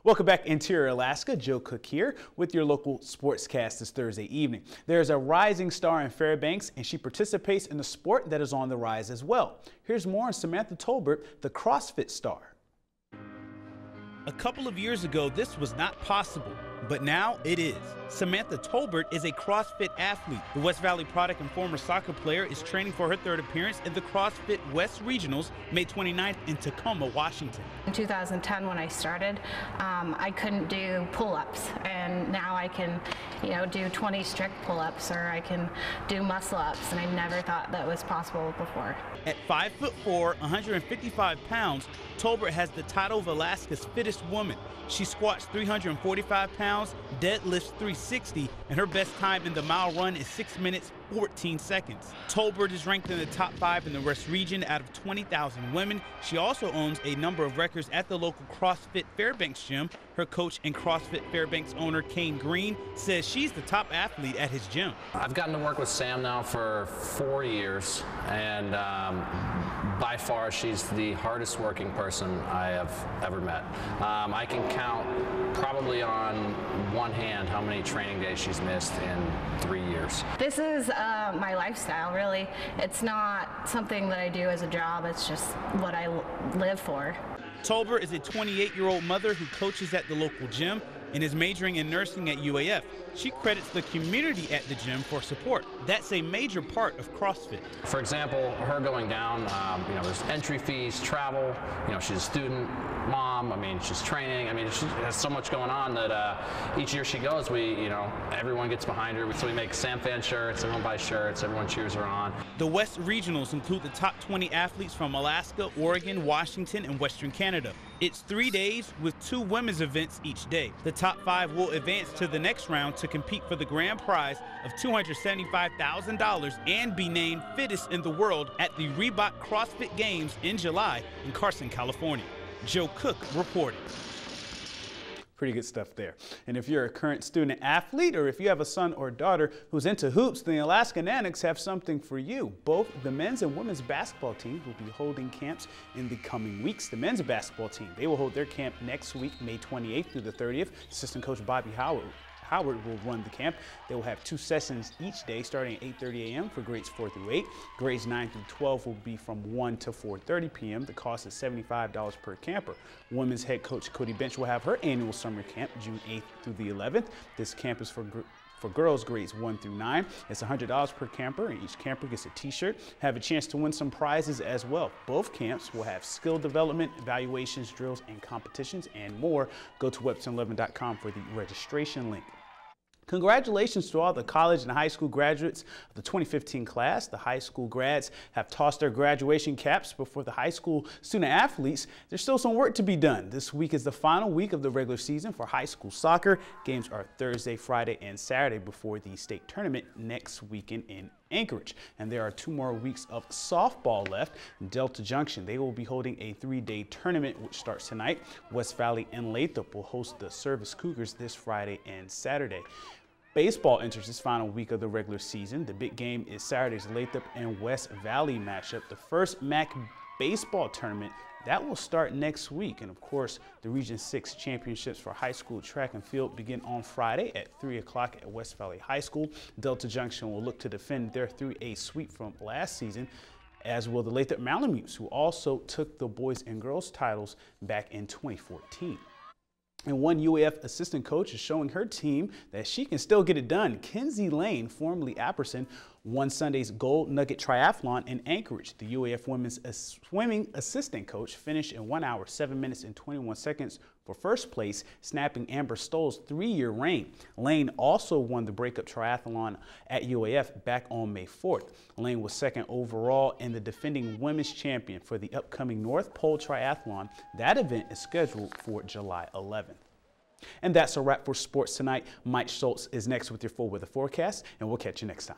Welcome back, Interior Alaska. Joe Cook here with your local sportscast this Thursday evening. There's a rising star in Fairbanks, and she participates in a sport that is on the rise as well. Here's more on Samantha Tolbert, the CrossFit star. A couple of years ago, this was not possible, but now it is. Samantha Tolbert is a CrossFit athlete. The West Valley product and former soccer player is training for her third appearance in the CrossFit West Regionals, May 29th in Tacoma, Washington. In 2010, when I started, I couldn't do pull-ups, and now I can, do 20 strict pull-ups, or I can do muscle-ups, and I never thought that was possible before. At 5'4", 155 pounds, Tolbert has the title of Alaska's fittest woman. She squats 345 pounds, deadlifts 360, and her best time in the mile run is 6 minutes, 14 seconds. Tolbert is ranked in the top 5 in the West region out of 20,000 women. She also owns a number of records at the local CrossFit Fairbanks gym. Her coach and CrossFit Fairbanks owner, Kane Green, says she's the top athlete at his gym. I've gotten to work with Sam now for 4 years, and by far she's the hardest working person I have ever met. I can count probably on one hand how many training days she's missed in 3 years. This is my lifestyle, really. It's not something that I do as a job, it's just what I live for. Tolbert is a 28-year-old mother who coaches at the local gym and is majoring in nursing at UAF. She credits the community at the gym for support. That's a major part of CrossFit. For example, her going down, there's entry fees, travel, she's a student, mom, she's training, she has so much going on that each year she goes, everyone gets behind her. So we make Sam fan shirts, everyone buys shirts, everyone cheers her on. The West Regionals include the top 20 athletes from Alaska, Oregon, Washington, and Western Canada. It's 3 days with 2 women's events each day. The top 5 will advance to the next round to compete for the grand prize of $275,000 and be named fittest in the world at the Reebok CrossFit Games in July in Carson, California. Joe Cook reporting. Pretty good stuff there. And if you're a current student athlete, or if you have a son or daughter who's into hoops, then the Alaska Nanniks have something for you. Both the men's and women's basketball teams will be holding camps in the coming weeks. The men's basketball team, they will hold their camp next week, May 28th through the 30th. Assistant coach Bobby Howard will run the camp. They will have 2 sessions each day starting at 8:30 a.m. for grades 4 through 8. Grades 9 through 12 will be from 1 to 4:30 p.m. The cost is $75 per camper. Women's head coach Cody Bench will have her annual summer camp June 8th through the 11th. This camp is for girls grades 1 through 9. It's $100 per camper, and each camper gets a t-shirt. Have a chance to win some prizes as well. Both camps will have skill development, evaluations, drills, and competitions, and more. Go to webster11.com for the registration link. Congratulations to all the college and high school graduates of the 2015 class. The high school grads have tossed their graduation caps, but for the high school student athletes, there's still some work to be done. This week is the final week of the regular season for high school soccer. Games are Thursday, Friday, and Saturday before the state tournament next weekend in Anchorage. And there are 2 more weeks of softball left. In Delta Junction, they will be holding a 3-day tournament which starts tonight. West Valley and Lathrop will host the Service Cougars this Friday and Saturday. Baseball enters this final week of the regular season. The big game is Saturday's Lathrop and West Valley matchup. The first MAC baseball tournament that will start next week. And of course, the Region 6 championships for high school track and field begin on Friday at 3 o'clock at West Valley High School. Delta Junction will look to defend their 3A sweep from last season, as will the Lathrop Malamutes, who also took the boys and girls titles back in 2014. And one UAF assistant coach is showing her team that she can still get it done. Kenzie Lane, formerly Apperson, won Sunday's Gold Nugget Triathlon in Anchorage. The UAF women's swimming assistant coach finished in 1 hour, 7 minutes, and 21 seconds for first place, snapping Amber Stoll's 3-year reign. Lane also won the breakup triathlon at UAF back on May 4th. Lane was second overall and the defending women's champion for the upcoming North Pole Triathlon. That event is scheduled for July 11th. And that's a wrap for sports tonight. Mike Schultz is next with your full weather forecast, and we'll catch you next time.